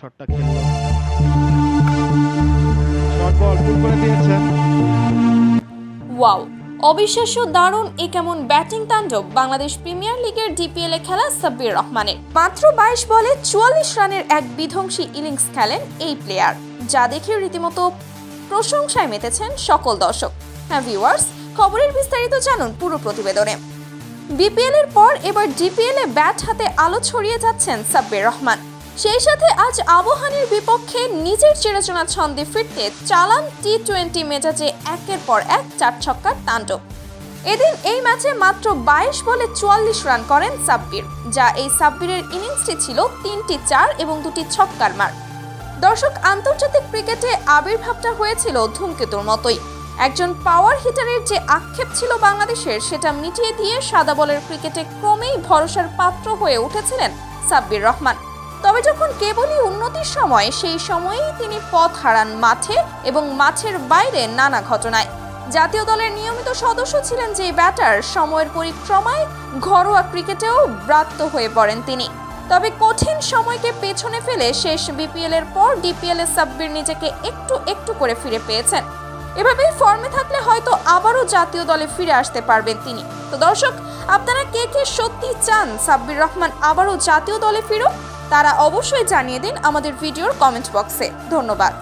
শটটা খেললো, শট বল পুল করে দিয়েছেন। ওয়াও, অবিশ্বাস্য দারুণ এ কেমন ব্যাটিং তাণ্ডব বাংলাদেশ প্রিমিয়ার লিগের ডিপিএল এ খেলা সাব্বির রহমানের। মাত্র 22 বলে 44 রানের এক বিধ্বংসী ইনিংস খেলেন এই প্লেয়ার, যা দেখে রীতিমতো প্রশংসায় মেতেছেন সকল দর্শক। হ্যাঁ ভিউয়ার্স, খবরের বিস্তারিত জানুন পুরো প্রতিবেদনে। বিপিএল এর পর এবার ডিপিএল এ ব্যাট হাতে আলো ছড়িয়ে যাচ্ছেন সাব্বির রহমান। সেই সাথে আজ আবাহনীর বিপক্ষে নিজের চিরচেনা ছন্দে ফিরতে চালান টি-20 মেজাজে একের পর এক 4 ছক্কার তাণ্ডব। এদিন এই ম্যাচে মাত্র 22 বলে 44 রান করেন সাব্বির, যা এই সাব্বিরের ইনিংসটি ছিল 3টি 4 এবং 2টি ছক্কার মার। দর্শক, আন্তর্জাতিক ক্রিকেটে আবির্ভাবটা হয়েছিল ধূমকেতুর মতোই। একজন পাওয়ার হিটারের যে আক্ষেপ ছিল বাংলাদেশের, সেটা মিটিয়ে দিয়ে সাদা বলের ক্রিকেটে ক্রমেই ভরসার পাত্র হয়ে উঠেছিলেন সাব্বির রহমান। তবে যখন কেবলই উন্নতির সময়, সেই সময়েই তিনি পথ হারান মাঠে এবং মাঠের বাইরে নানা ঘটনায়। জাতীয় দলের নিয়মিত সদস্য ছিলেন যে ব্যাটার, সময়ের পরিক্রমায় ঘরোয়া ক্রিকেটেও ব্রাত্য হয়ে পড়েন তিনি। তবে কঠিন সময়কে পেছনে ফেলে শেষ বিপিএল এর পর ডিপিএল এ সাব্বির নিজেকে একটু একটু করে ফিরে পেয়েছেন। এভাবেই ফর্মে থাকলে হয়তো আবারও জাতীয় দলে ফিরে আসতে পারবেন তিনি। তো দর্শক, আপনারা কে কে সত্যি চান সাব্বির রহমান আবারও জাতীয় দলে ফিরুক, তারা অবশ্যই জানিয়ে দিন আমাদের ভিডিওর কমেন্ট বক্সে। ধন্যবাদ।